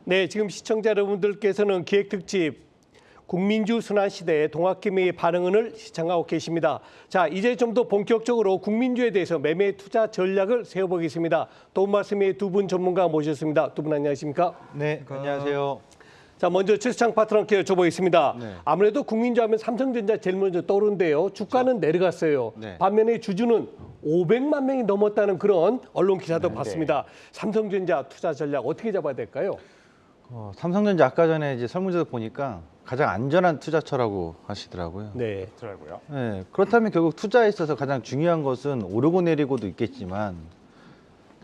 네, 지금 시청자 여러분들께서는 기획특집 국민주 순환시대의 동학개미의 반응을 시청하고 계십니다. 자, 이제 좀 더 본격적으로 국민주에 대해서 매매 투자 전략을 세워보겠습니다. 도움 말씀에 두 분 전문가 모셨습니다. 두 분 안녕하십니까? 네, 안녕하세요. 자, 먼저 최수창 파트너께 여쭤보겠습니다. 네. 아무래도 국민주 하면 삼성전자 제일 먼저 떠오르는데요. 주가는 내려갔어요. 네. 반면에 주주는 500만 명이 넘었다는 그런 언론 기사도 봤습니다. 삼성전자 투자 전략 어떻게 잡아야 될까요? 삼성전자 아까 전에 이제 설문조사 보니까 가장 안전한 투자처라고 하시더라고요. 네. 그렇더라고요. 네, 그렇다면 결국 투자에 있어서 가장 중요한 것은 오르고 내리고도 있겠지만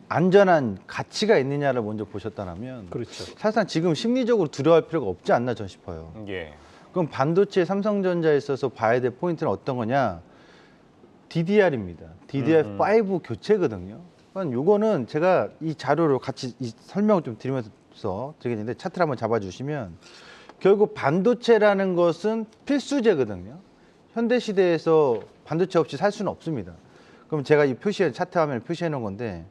안전한 가치가 있느냐를 먼저 보셨다면 그렇죠. 사실상 지금 심리적으로 두려워할 필요가 없지 않나 전 싶어요. 예. 그럼 반도체 삼성전자에 있어서 봐야 될 포인트는 어떤 거냐? DDR입니다. DDR5 교체거든요. 그러니까 요거는 제가 이 자료로 같이 이 설명을 좀 드리면서 드리겠는데 차트를 한번 잡아주시면 결국 반도체라는 것은 필수제거든요. 현대 시대에서 반도체 없이 살 수는 없습니다. 그럼 제가 이 차트 화면을 표시해 놓은 건데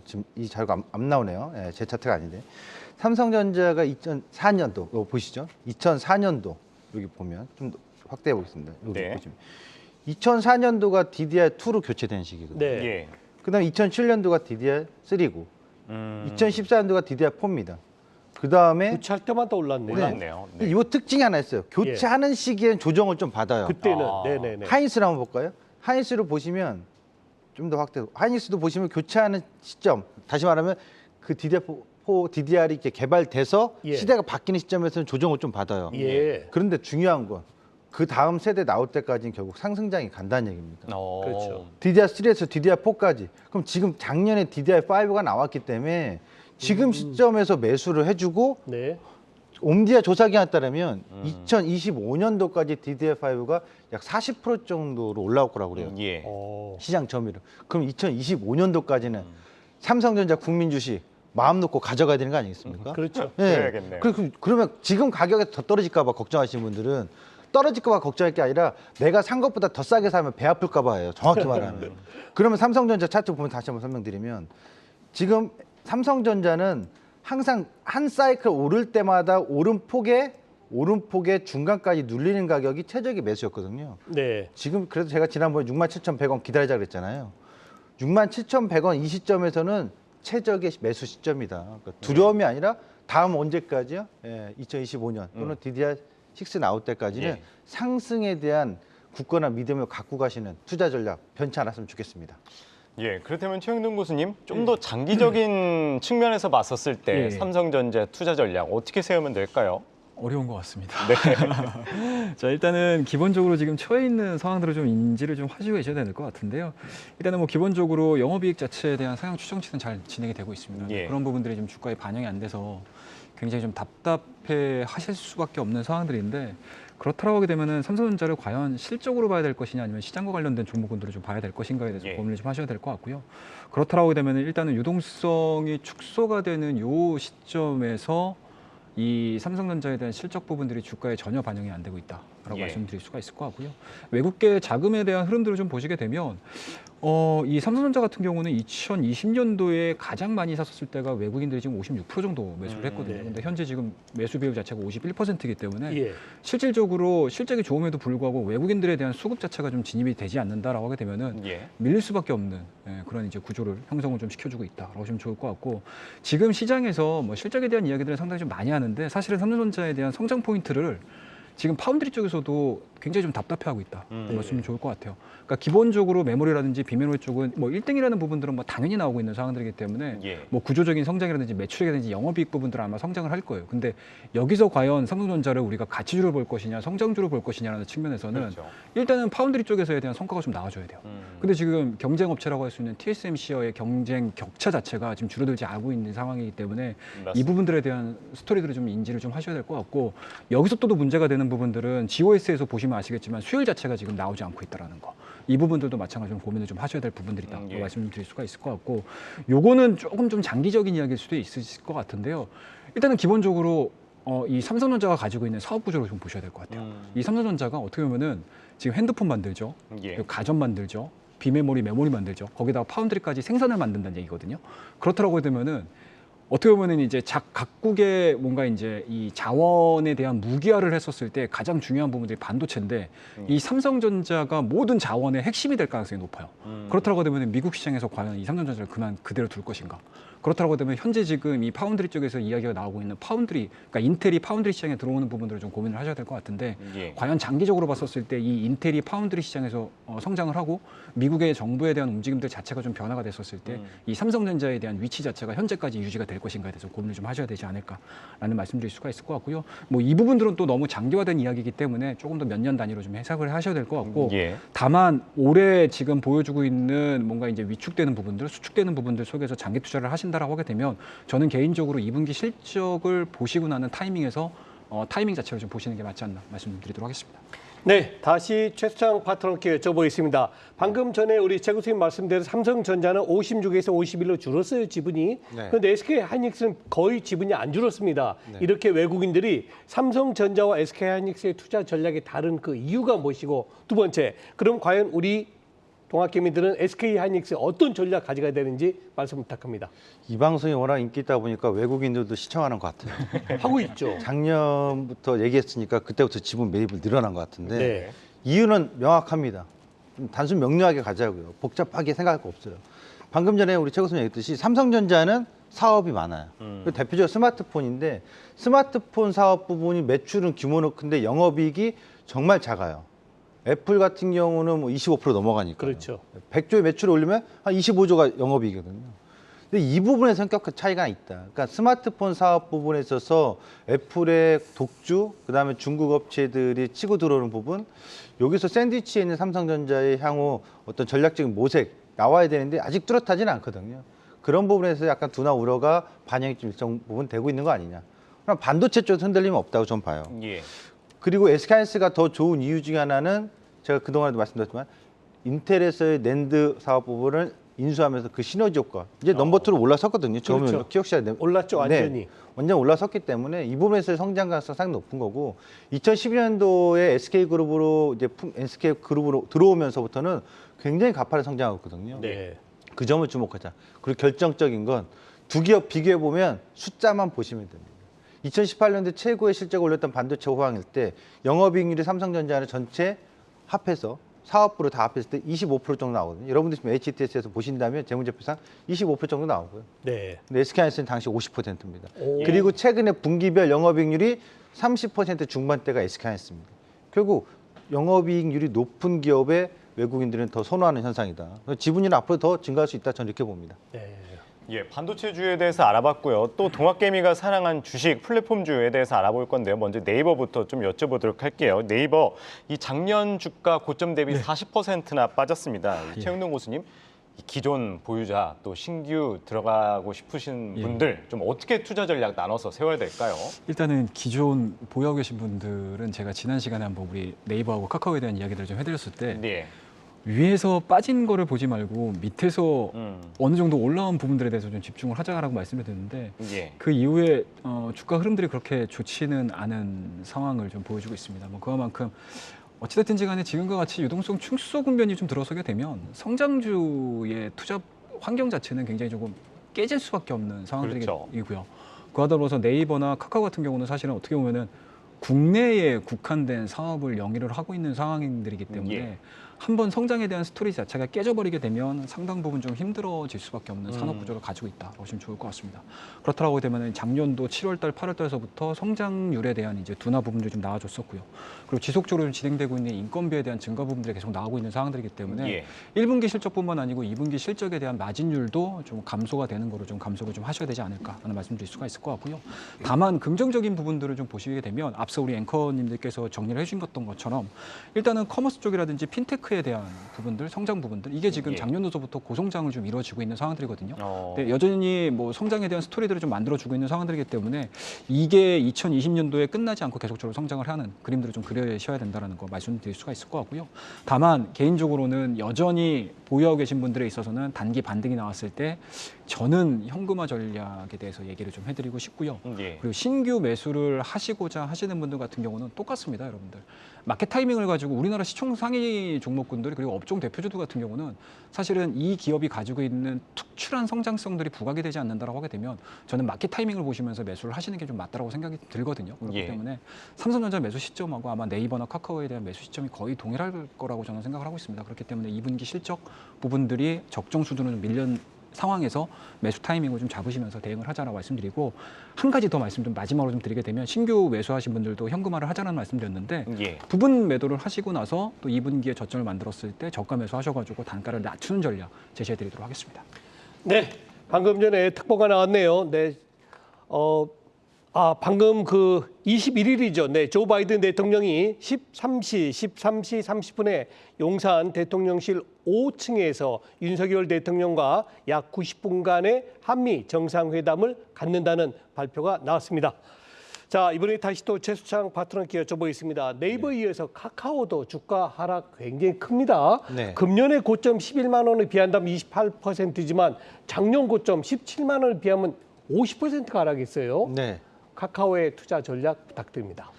지금 이 자료가 안 나오네요. 제 차트가 아닌데 삼성전자가 2004년도 보시죠. 2004년도 여기 보면 좀 확대해 보겠습니다. 여기 네. 보시면 2004년도가 DDR2로 교체된 시기거든요. 네. 예. 그다음에 2007년도가 DDR3고 2014년도가 DDR4입니다. 그 다음에 교체할 때마다 올랐네요. 올랐네요. 네. 이 특징이 하나 있어요. 교체하는 시기엔 조정을 좀 받아요. 그때는 아. 네네네. 하이닉스를 한번 볼까요? 하이닉스를 보시면 좀 더 확대. 하이닉스도 보시면 교체하는 시점, 다시 말하면 그 DDR4, DDR이 이렇게 개발돼서 예. 시대가 바뀌는 시점에서는 조정을 좀 받아요. 예. 그런데 중요한 건 그 다음 세대 나올 때까지는 결국 상승장이 간다는 얘기입니다. 그렇죠. DDR3에서 DDR4까지. 그럼 지금 작년에 DDR5가 나왔기 때문에 지금 시점에서 매수를 해주고 네. 옴디아 조사 기간에 따르면 2025년도까지 DDR5가 약 40% 정도로 올라올 거라고 그래요. 예. 시장 점유율. 그럼 2025년도까지는 삼성전자 국민 주식 마음 놓고 가져가야 되는 거 아니겠습니까? 그렇죠. 그래야겠네요. 그러면 지금 가격이 더 떨어질까 봐 걱정하시는 분들은 떨어질까 봐 걱정할 게 아니라 내가 산 것보다 더 싸게 사면 배 아플까 봐예요. 정확히 말하면. 그러면 삼성전자 차트 보면 다시 한번 설명드리면 지금 삼성전자는 항상 한 사이클 오를 때마다 오름폭의 중간까지 눌리는 가격이 최적의 매수였거든요. 네. 지금 그래서 제가 지난번에 67,100원 기다리자 그랬잖아요. 67,100원 이 시점에서는 최적의 매수 시점이다. 그러니까 두려움이 아니라 다음 언제까지요? 2025년 또는 DDR6 나올 때까지는 예. 상승에 대한 굳건한 믿음을 갖고 가시는 투자 전략 변치 않았으면 좋겠습니다. 예. 그렇다면 최영돈 교수님 좀 더 장기적인 측면에서 봤었을 때 예. 삼성전자 투자 전략 어떻게 세우면 될까요? 어려운 것 같습니다. 네. 자, 일단은 기본적으로 지금 처해 있는 상황들을 좀 인지를 좀 하시고 계셔야 될 것 같은데요. 일단은 뭐 기본적으로 영업이익 자체에 대한 상향 추정치는 잘 진행이 되고 있습니다. 예. 그런 부분들이 좀 주가에 반영이 안 돼서 굉장히 좀 답답해 하실 수밖에 없는 상황들인데 그렇다고 하게 되면은 삼성전자를 과연 실적으로 봐야 될 것이냐 아니면 시장과 관련된 종목군들을 좀 봐야 될 것인가에 대해서 예. 고민을 좀 하셔야 될 것 같고요. 그렇다고 하게 되면은 일단은 유동성이 축소가 되는 요 시점에서 이 삼성전자에 대한 실적 부분들이 주가에 전혀 반영이 안 되고 있다라고 예. 말씀드릴 수가 있을 것 같고요. 외국계 자금에 대한 흐름들을 좀 보시게 되면 이 삼성전자 같은 경우는 2020년도에 가장 많이 샀었을 때가 외국인들이 지금 56% 정도 매수를 했거든요. 네. 근데 현재 지금 매수 비율 자체가 51%이기 때문에 예. 실질적으로 실적이 좋음에도 불구하고 외국인들에 대한 수급 자체가 좀 진입이 되지 않는다라고 하게 되면은 예. 밀릴 수밖에 없는 그런 이제 구조를 형성을 좀 시켜주고 있다라고 보시면 좋을 것 같고 지금 시장에서 뭐 실적에 대한 이야기들을 상당히 좀 많이 하는데 사실은 삼성전자에 대한 성장 포인트를 지금 파운드리 쪽에서도 굉장히 좀 답답해하고 있다. 말씀이 좋을 것 같아요. 그러니까 기본적으로 메모리라든지 비메모리 쪽은 뭐 1등이라는 부분들은 뭐 당연히 나오고 있는 상황들이기 때문에 예. 뭐 구조적인 성장이라든지 매출이라든지 영업이익 부분들은 아마 성장을 할 거예요. 근데 여기서 과연 삼성전자를 우리가 가치주로 볼 것이냐, 성장주로 볼 것이냐라는 측면에서는 그렇죠. 일단은 파운드리 쪽에서에 대한 성과가 좀 나와줘야 돼요. 근데 지금 경쟁업체라고 할 수 있는 TSMC와의 경쟁 격차 자체가 지금 줄어들지 않고 있는 상황이기 때문에 맞습니다. 이 부분들에 대한 스토리들을 좀 인지를 좀 하셔야 될 것 같고 여기서 또 문제가 되는 부분들은 GOS에서 보시면 아시겠지만 수율 자체가 지금 나오지 않고 있다라는 거. 이 부분들도 마찬가지로 고민을 좀 하셔야 될 부분들이다. 예. 말씀드릴 수가 있을 것 같고 요거는 조금 좀 장기적인 이야기일 수도 있을 것 같은데요. 일단은 기본적으로 이 삼성전자가 가지고 있는 사업 구조를 좀 보셔야 될 것 같아요. 이 삼성전자가 어떻게 보면은 지금 핸드폰 만들죠. 예. 그리고 가전 만들죠. 비메모리, 메모리 만들죠. 거기다가 파운드리까지 생산을 만든다는 얘기거든요. 그렇다고 되면은 어떻게 보면은 이제 각국의 뭔가 이제 이 자원에 대한 무기화를 했었을 때 가장 중요한 부분들이 반도체인데 이 삼성전자가 모든 자원의 핵심이 될 가능성이 높아요. 그렇다고 되면 미국 시장에서 과연 이 삼성전자를 그대로 둘 것인가? 그렇다고 되면 현재 지금 이 파운드리 쪽에서 이야기가 나오고 있는 파운드리, 그러니까 인텔이 파운드리 시장에 들어오는 부분들을 좀 고민을 하셔야 될 것 같은데 예. 과연 장기적으로 봤었을 때 이 인텔이 파운드리 시장에서 성장을 하고 미국의 정부에 대한 움직임들 자체가 좀 변화가 됐었을 때 이 삼성전자에 대한 위치 자체가 현재까지 유지가 될 것인가에 대해서 고민을 좀 하셔야 되지 않을까라는 말씀드릴 수가 있을 것 같고요. 뭐 이 부분들은 또 너무 장기화된 이야기이기 때문에 조금 더 몇 년 단위로 좀 해석을 하셔야 될 것 같고 예. 다만 올해 지금 보여주고 있는 뭔가 이제 위축되는 부분들, 수축되는 부분들 속에서 장기 투자를 하신다라고 하게 되면 저는 개인적으로 2분기 실적을 보시고 나는 타이밍에서 타이밍 자체를 좀 보시는 게 맞지 않나 말씀드리도록 하겠습니다. 네, 다시 최수창 파트너께 여쭤보겠습니다. 방금 전에 우리 재 교수님 말씀대로 삼성전자는 56에서 51로 줄었어요, 지분이. 네. 그런데 SK하이닉스는 거의 지분이 안 줄었습니다. 이렇게 외국인들이 삼성전자와 SK하이닉스의 투자 전략이 다른 그 이유가 무엇이고, 두 번째, 그럼 과연 우리 동학개미들은 SK하이닉스 어떤 전략 가져가야 되는지 말씀 부탁합니다. 이 방송이 워낙 인기 있다 보니까 외국인들도 시청하는 것 같아요. 하고 있죠. 작년부터 얘기했으니까 그때부터 지분 매입을 늘어난 것 같은데 네. 이유는 명확합니다. 좀 단순 명료하게 가자고요. 복잡하게 생각할 거 없어요. 방금 전에 우리 최 교수님 얘기했듯이 삼성전자는 사업이 많아요. 대표적으로 스마트폰인데 스마트폰 사업 부분이 매출은 규모는 큰데 영업이익이 정말 작아요. 애플 같은 경우는 뭐 25% 넘어가니까. 그렇죠. 100조의 매출을 올리면 한 25조가 영업이익이거든요. 근데 이 부분에 성격 차이가 있다. 그러니까 스마트폰 사업 부분에 있어서 애플의 독주, 그다음에 중국 업체들이 치고 들어오는 부분, 여기서 샌드위치에 있는 삼성전자의 향후 어떤 전략적인 모색 나와야 되는데 아직 뚜렷하지는 않거든요. 그런 부분에서 약간 두나 우려가 반영이 좀 일정 부분 되고 있는 거 아니냐. 그럼 반도체 쪽 흔들림은 없다고 좀 봐요. 예. 그리고 SK하이닉스가 더 좋은 이유 중에 하나는 제가 그동안에도 말씀드렸지만 인텔에서의 낸드 사업 부분을 인수하면서 그 시너지 효과 이제 넘버 2로 올라섰거든요. 처음에 그렇죠. 키역시아 올랐죠, 완전히. 네, 완전 올라섰기 때문에 이 부분에서의 성장 가능성 상당히 높은 거고 2012년도에 SK그룹으로 이제 SK그룹으로 들어오면서부터는 굉장히 가파르게 성장했거든요. 네. 그 점을 주목하자. 그리고 결정적인 건 두 기업 비교해 보면 숫자만 보시면 됩니다. 2018년도 최고의 실적을 올렸던 반도체 호황일 때 영업이익률이 삼성전자는 전체 합해서 사업부로 다 합했을 때 25% 정도 나오거든요. 여러분들 지금 HTS에서 보신다면 재무제표상 25% 정도 나오고요. 네. 근데 SK하이닉스는 당시 50%입니다. 오. 그리고 최근에 분기별 영업이익률이 30% 중반대가 SK하이닉스입니다. 결국 영업이익률이 높은 기업에 외국인들은 더 선호하는 현상이다. 지분율은 앞으로 더 증가할 수 있다. 저는 이렇게 봅니다. 네. 예, 반도체주에 대해서 알아봤고요. 또 동학개미가 사랑한 주식 플랫폼주에 대해서 알아볼 건데요. 먼저 네이버부터 좀 여쭤보도록 할게요. 네이버 이 작년 주가 고점 대비 40%나 빠졌습니다. 최영동 교수님, 이 기존 보유자 또 신규 들어가고 싶으신 분들 좀 어떻게 투자 전략 나눠서 세워야 될까요? 일단은 기존 보유하고 계신 분들은 제가 지난 시간에 한번 우리 네이버하고 카카오에 대한 이야기들을 좀 해드렸을 때 네. 위에서 빠진 거를 보지 말고 밑에서 어느 정도 올라온 부분들에 대해서 좀 집중을 하자라고 말씀을 드렸는데 예. 그 이후에 주가 흐름들이 그렇게 좋지는 않은 상황을 좀 보여주고 있습니다. 뭐 그만큼 어찌됐든지 간에 지금과 같이 유동성 축소 국면이 좀 들어서게 되면 성장주의 투자 환경 자체는 굉장히 조금 깨질 수밖에 없는 상황들이고요. 그렇죠. 그하다 보면서 네이버나 카카오 같은 경우는 사실은 어떻게 보면은 국내에 국한된 사업을 영위를 하고 있는 상황들이기 때문에 예. 한번 성장에 대한 스토리 자체가 깨져버리게 되면 상당 부분 좀 힘들어질 수밖에 없는 산업 구조를 가지고 있다고 보시면 좋을 것 같습니다. 그렇다고 되면 작년도 7월달, 8월달서부터 성장률에 대한 이제 둔화 부분들이 좀 나와줬었고요. 그리고 지속적으로 진행되고 있는 인건비에 대한 증가 부분들이 계속 나오고 있는 상황들이기 때문에 예. 1분기 실적뿐만 아니고 2분기 실적에 대한 마진율도 좀 감소가 되는 거로 좀 감소를 좀 하셔야 되지 않을까라는 말씀드릴 수가 있을 것 같고요. 다만 긍정적인 부분들을 좀 보시게 되면 앞서 우리 앵커님들께서 정리를 해주신 것처럼 일단은 커머스 쪽이라든지 핀테크에 대한 부분들, 성장 부분들 이게 지금 예. 작년도서부터 고성장을 좀 이루어지고 있는 상황들이거든요. 어. 네, 여전히 뭐 성장에 대한 스토리들을 좀 만들어주고 있는 상황들이기 때문에 이게 2020년도에 끝나지 않고 계속적으로 성장을 하는 그림들을 좀 그려셔야 된다는 거 말씀드릴 수가 있을 것 같고요. 다만 개인적으로는 여전히 보유하고 계신 분들에 있어서는 단기 반등이 나왔을 때 저는 현금화 전략에 대해서 얘기를 좀 해드리고 싶고요. 예. 그리고 신규 매수를 하시고자 하시는 분들 같은 경우는 똑같습니다, 여러분들. 마켓 타이밍을 가지고 우리나라 시총 상위 종목 종목군들 그리고 업종 대표주들 같은 경우는 사실은 이 기업이 가지고 있는 특출한 성장성들이 부각이 되지 않는다라고 하게 되면 저는 마켓 타이밍을 보시면서 매수를 하시는 게 좀 맞다라고 생각이 들거든요. 그렇기 예. 때문에 삼성전자 매수 시점하고 아마 네이버나 카카오에 대한 매수 시점이 거의 동일할 거라고 저는 생각을 하고 있습니다. 그렇기 때문에 2분기 실적 부분들이 적정 수준으로 좀 밀린 상황에서 매수 타이밍을 좀 잡으시면서 대응을 하자라고 말씀드리고 한 가지 더 말씀 좀 마지막으로 좀 드리게 되면 신규 매수하신 분들도 현금화를 하자는 말씀드렸는데 예. 부분 매도를 하시고 나서 또 2분기에 저점을 만들었을 때 저가 매수하셔가지고 단가를 낮추는 전략 제시해드리도록 하겠습니다. 네, 방금 전에 특보가 나왔네요. 네, 방금 그 21일이죠. 네, 조 바이든 대통령이 13시 30분에 용산 대통령실 5층에서 윤석열 대통령과 약 90분간의 한미 정상회담을 갖는다는 발표가 나왔습니다. 자, 이번에 다시 또 최수창 파트너께 여쭤보겠습니다. 네이버에 이어서 카카오도 주가 하락 굉장히 큽니다. 네. 금년의 고점 11만 원을 비한다면 28%지만 작년 고점 17만 원을 비하면 50%가 하락했어요. 네. 카카오의 투자 전략 부탁드립니다.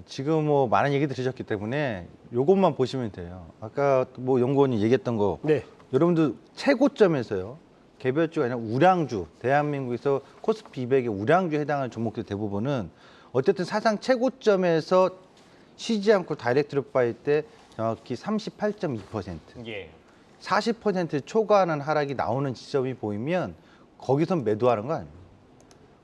지금 뭐 많은 얘기 들으셨기 때문에 요것만 보시면 돼요. 아까 뭐 연구원이 얘기했던 거 네, 여러분들 최고점에서요. 개별주가 아니라 우량주, 대한민국에서 코스피 200의 우량주에 해당하는 종목들 대부분은 어쨌든 사상 최고점에서 쉬지 않고 다이렉트로 빠질 때 정확히 38.2%, 예. 40% 초과하는 하락이 나오는 지점이 보이면 거기서 매도하는 거 아니에요.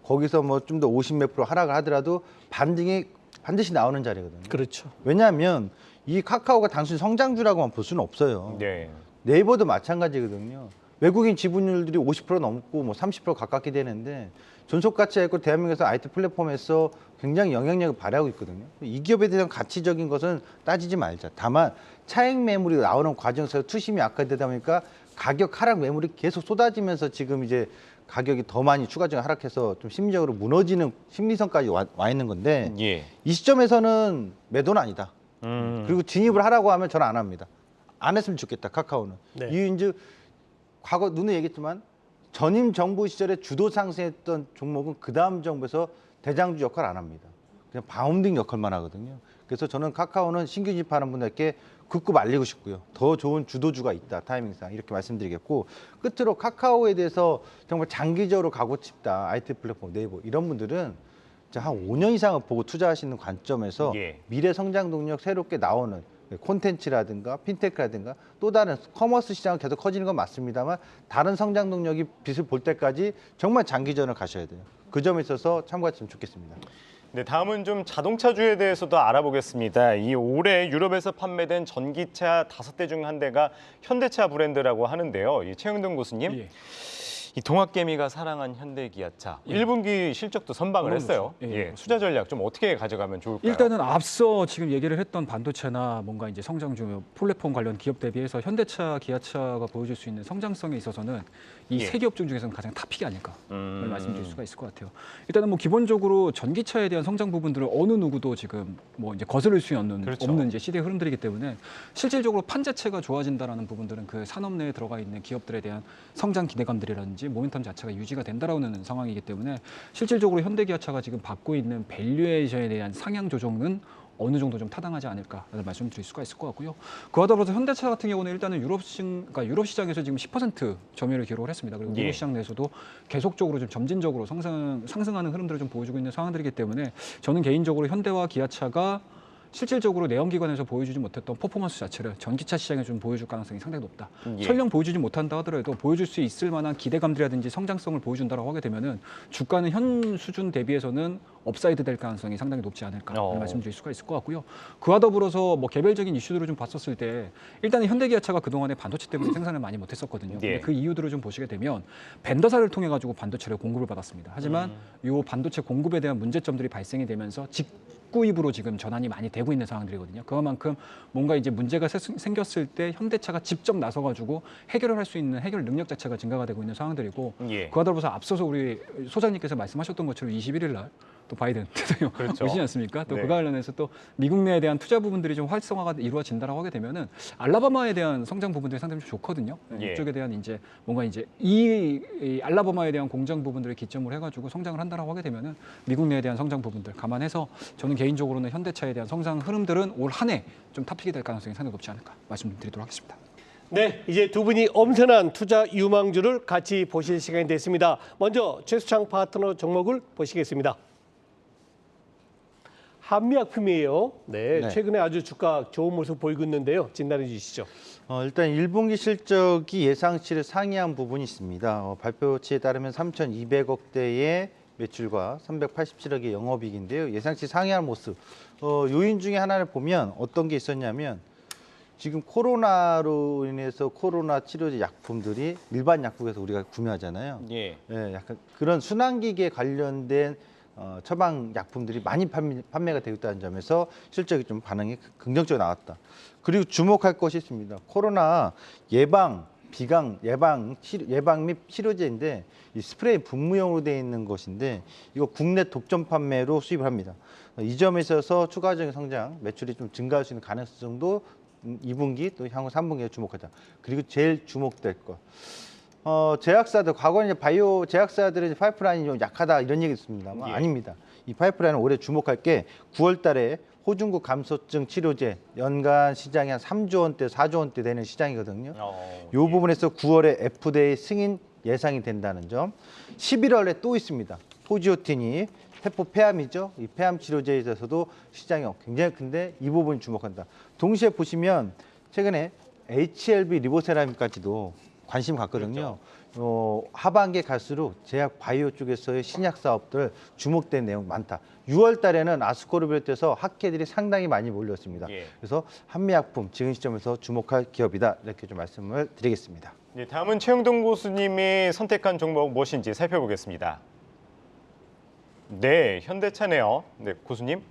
거기서 뭐 좀 더 50 몇 프로 하락을 하더라도 반등이 반드시 나오는 자리거든요. 그렇죠. 왜냐하면 이 카카오가 단순히 성장주라고만 볼 수는 없어요. 네. 네이버도 마찬가지거든요. 외국인 지분율들이 50% 넘고 뭐 30% 가깝게 되는데 존속 가치가 있고 대한민국에서 IT 플랫폼에서 굉장히 영향력을 발휘하고 있거든요. 이 기업에 대한 가치적인 것은 따지지 말자. 다만 차익 매물이 나오는 과정에서 투심이 악화되다 보니까 가격 하락 매물이 계속 쏟아지면서 지금 이제 가격이 더 많이 추가적으로 하락해서 좀 심리적으로 무너지는 심리선까지 와 있는 건데 예. 이 시점에서는 매도는 아니다. 그리고 진입을 하라고 하면 저는 안 합니다. 안 했으면 좋겠다, 카카오는. 네. 이유인즉 과거 누누이 얘기했지만 전임 정부 시절에 주도 상승했던 종목은 그 다음 정부에서 대장주 역할을 안 합니다. 그냥 바운딩 역할만 하거든요. 그래서 저는 카카오는 신규 진입하는 분들께 굳고 말리고 싶고요. 더 좋은 주도주가 있다, 타이밍상 이렇게 말씀드리겠고 끝으로 카카오에 대해서 정말 장기적으로 가고 싶다, IT 플랫폼 네이버 이런 분들은 한 5년 이상을 보고 투자하시는 관점에서 예. 미래 성장 동력 새롭게 나오는 콘텐츠라든가 핀테크라든가 또 다른 커머스 시장은 계속 커지는 건 맞습니다만 다른 성장 동력이 빛을 볼 때까지 정말 장기전을 가셔야 돼요. 그 점에 있어서 참고하시면 좋겠습니다. 네, 다음은 좀 자동차주에 대해서도 알아보겠습니다. 이 올해 유럽에서 판매된 전기차 5대 중 한 대가 현대차 브랜드라고 하는데요. 이 최영동 교수님, 예. 이 동학개미가 사랑한 현대기아차 1분기 실적도 선방을 물론 했어요. 그렇죠. 예, 예, 투자 전략 좀 어떻게 가져가면 좋을까요? 일단은 앞서 지금 얘기를 했던 반도체나 뭔가 이제 성장주 플랫폼 관련 기업 대비해서 현대차, 기아차가 보여줄 수 있는 성장성에 있어서는 이 예. 세 기업 중 중에서는 가장 탑픽이 아닐까 말씀드릴 수가 있을 것 같아요. 일단은 뭐 기본적으로 전기차에 대한 성장 부분들을 어느 누구도 지금 뭐 이제 거스를 수 없는 그렇죠. 없는 이제 시대의 흐름들이기 때문에 실질적으로 판 자체가 좋아진다라는 부분들은 그 산업 내에 들어가 있는 기업들에 대한 성장 기대감들이라든지 모멘텀 자체가 유지가 된다라는 상황이기 때문에 실질적으로 현대기아차가 지금 받고 있는 밸류에이션에 대한 상향 조정은 어느 정도 좀 타당하지 않을까라는 말씀을 드릴 수가 있을 것 같고요. 그와 더불어서 현대차 같은 경우는 일단은 그러니까 유럽 시장에서 지금 10% 점유율을 기록을 했습니다. 그리고 미국 예. 시장 내에서도 계속적으로 좀 점진적으로 상승하는 흐름들을 좀 보여주고 있는 상황들이기 때문에 저는 개인적으로 현대와 기아차가 실질적으로 내연기관에서 보여주지 못했던 퍼포먼스 자체를 전기차 시장에 좀 보여줄 가능성이 상당히 높다. 예. 설령 보여주지 못한다 하더라도 보여줄 수 있을 만한 기대감들이라든지 성장성을 보여준다고 하게 되면은 주가는 현 수준 대비해서는 업사이드 될 가능성이 상당히 높지 않을까 말씀드릴 수가 있을 것 같고요. 그와 더불어서 뭐 개별적인 이슈들을 좀 봤었을 때 일단은 현대기아차가 그동안에 반도체 때문에 생산을 많이 못했었거든요. 근데 예. 그 이유들을 좀 보시게 되면 벤더사를 통해 가지고 반도체를 공급을 받았습니다. 하지만 이 반도체 공급에 대한 문제점들이 발생이 되면서 직구입으로 지금 전환이 많이 되고 있는 상황들이거든요. 그만큼 뭔가 이제 문제가 생겼을 때 현대차가 직접 나서가지고 해결을 할 수 있는 해결 능력 자체가 증가가 되고 있는 상황들이고 예. 그와 더불어서 앞서서 우리 소장님께서 말씀하셨던 것처럼 21일 날 또 바이든 대통령 그렇죠. 오시지 않습니까? 또 네. 그와 관련해서 또 미국 내에 대한 투자 부분들이 좀 활성화가 이루어진다라고 하게 되면은 알라바마에 대한 성장 부분들이 상당히 좀 좋거든요. 예. 이쪽에 대한 이제 뭔가 이제 이 알라바마에 대한 공장 부분들을 기점으로 해가지고 성장을 한다라고 하게 되면은 미국 내에 대한 성장 부분들 감안해서 저는 개인적으로는 현대차에 대한 성장 흐름들은 올 한 해 좀 탑픽이 될 가능성이 상당히 높지 않을까 말씀드리도록 하겠습니다. 네, 이제 두 분이 엄선한 투자 유망주를 같이 보실 시간이 됐습니다. 먼저 최수창 파트너 종목을 보시겠습니다. 한미약품이에요. 네, 네. 최근에 아주 주가 좋은 모습 보이고 있는데요. 진단해 주시죠. 일단 1분기 실적이 예상치를 상회한 부분이 있습니다. 발표치에 따르면 3,200억대의 매출과 387억의 영업이익인데요. 예상치 상회한 모습. 요인 중에 하나를 보면 어떤 게 있었냐면 지금 코로나로 인해서 코로나 치료제 약품들이 일반 약국에서 우리가 구매하잖아요. 예. 예, 약간 그런 순환기계 관련된 처방 약품들이 많이 판매가 되고 있다는 점에서 실적이 좀 반응이 긍정적으로 나왔다. 그리고 주목할 것이 있습니다. 코로나 예방, 비강, 예방 및 치료제인데 이 스프레이 분무용으로 되어 있는 것인데 이거 국내 독점 판매로 수입을 합니다. 이 점에 있어서 추가적인 성장, 매출이 좀 증가할 수 있는 가능성도 2분기 또 향후 3분기에 주목하자. 그리고 제일 주목될 것. 제약사들 과거에 이제 바이오 제약사들의 파이프라인이 좀 약하다 이런 얘기 있습니다만 예. 아닙니다. 이 파이프라인은 올해 주목할 게 9월달에 호중구 감소증 치료제 연간 시장이 한 3조 원대, 4조 원대 되는 시장이거든요. 이 부분에서 9월에 FDA 승인 예상이 된다는 점. 11월에 또 있습니다. 포지오틴이 세포 폐암이죠. 이 폐암 치료제에 있어서도 시장이 굉장히 큰데 이 부분 주목한다. 동시에 보시면 최근에 HLB 리보세라믹까지도 관심 갖거든요. 하반기에 갈수록 제약 바이오 쪽에서의 신약 사업들 주목된 내용 많다. 6월 달에는 아스코를 비롯해서 학회들이 상당히 많이 몰렸습니다. 예. 그래서 한미약품 지금 시점에서 주목할 기업이다. 이렇게 좀 말씀을 드리겠습니다. 예, 다음은 최영동 교수님이 선택한 종목 무엇인지 살펴보겠습니다. 네, 현대차네요. 네, 교수님.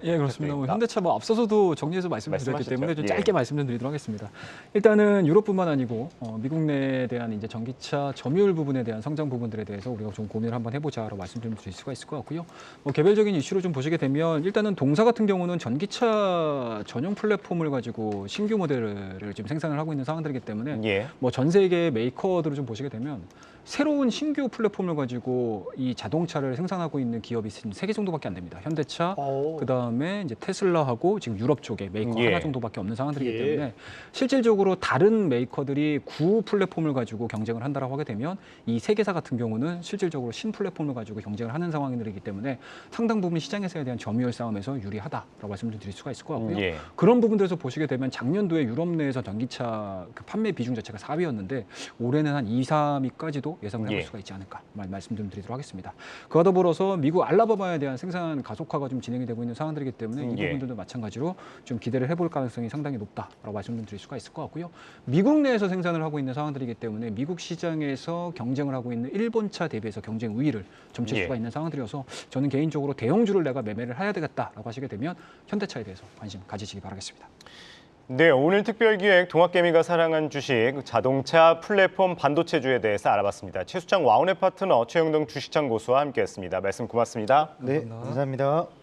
예, 그렇습니다. 현대차 앞서서도 정리해서 말씀을 드렸기 말씀하셨죠? 때문에 좀 예. 짧게 말씀을 드리도록 하겠습니다. 일단은 유럽뿐만 아니고 미국 내에 대한 이제 전기차 점유율 부분에 대한 성장 부분들에 대해서 우리가 좀 고민을 한번 해보자라고 말씀드릴 수가 있을 것 같고요. 개별적인 이슈로 좀 보시게 되면 일단은 동사 같은 경우는 전기차 전용 플랫폼을 가지고 신규 모델을 지금 생산을 하고 있는 상황들이기 때문에 예. 전 세계 메이커들을 좀 보시게 되면 새로운 신규 플랫폼을 가지고 이 자동차를 생산하고 있는 기업이 3개 정도밖에 안 됩니다. 현대차, 그다음에 이제 테슬라하고 지금 유럽 쪽에 메이커 예. 하나 정도밖에 없는 상황들이기 예. 때문에 실질적으로 다른 메이커들이 구 플랫폼을 가지고 경쟁을 한다라고 하게 되면 이 세 개사 같은 경우는 실질적으로 신 플랫폼을 가지고 경쟁을 하는 상황들이기 때문에 상당 부분 시장에서에 대한 점유율 싸움에서 유리하다라고 말씀을 드릴 수가 있을 것 같고요. 예. 그런 부분들에서 보시게 되면 작년도에 유럽 내에서 전기차 그 판매 비중 자체가 4위였는데 올해는 한 2, 3위까지도 예상을 해볼 예. 수가 있지 않을까 말씀 좀 드리도록 하겠습니다. 그와 더불어서 미국 알라바마에 대한 생산 가속화가 좀 진행이 되고 있는 상황들이기 때문에 이 예. 부분들도 마찬가지로 좀 기대를 해볼 가능성이 상당히 높다라고 말씀 좀 드릴 수가 있을 것 같고요. 미국 내에서 생산을 하고 있는 상황들이기 때문에 미국 시장에서 경쟁을 하고 있는 일본차 대비해서 경쟁 우위를 점칠 예. 수가 있는 상황들이어서 저는 개인적으로 대형주를 내가 매매를 해야 되겠다라고 하시게 되면 현대차에 대해서 관심 가지시기 바라겠습니다. 네, 오늘 특별기획 동학개미가 사랑한 주식 자동차 플랫폼 반도체주에 대해서 알아봤습니다. 최수창 와운의 파트너 최영동 주식창 고수와 함께했습니다. 말씀 고맙습니다. 네, 감사합니다.